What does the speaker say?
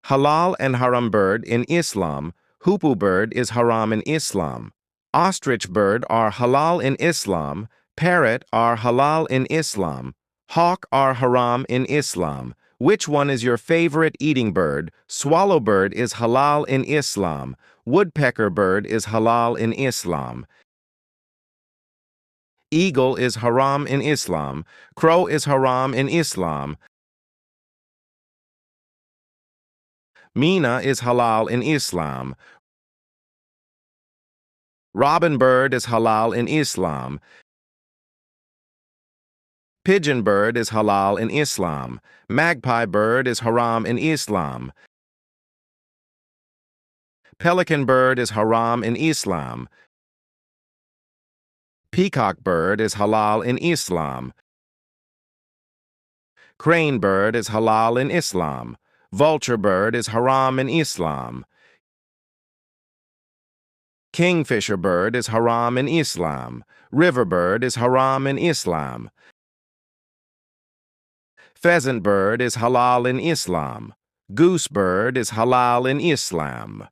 Halal and haram bird in Islam. Hoopoe bird is haram in Islam. Ostrich bird are halal in Islam. Parrot are halal in Islam. Hawk are haram in Islam. Which one is your favorite eating bird? Swallow bird is halal in Islam. Woodpecker bird is halal in Islam. Eagle is haram in Islam. Crow is haram in Islam. Mina is halal in Islam. Robin bird is halal in Islam. Pigeon bird is halal in Islam. Magpie bird is haram in Islam. Pelican bird is haram in Islam. Peacock bird is halal in Islam. Crane bird is halal in Islam. Vulture bird is haram in Islam. Kingfisher bird is haram in Islam. River bird is haram in Islam. Pheasant bird is halal in Islam. Goose bird is halal in Islam.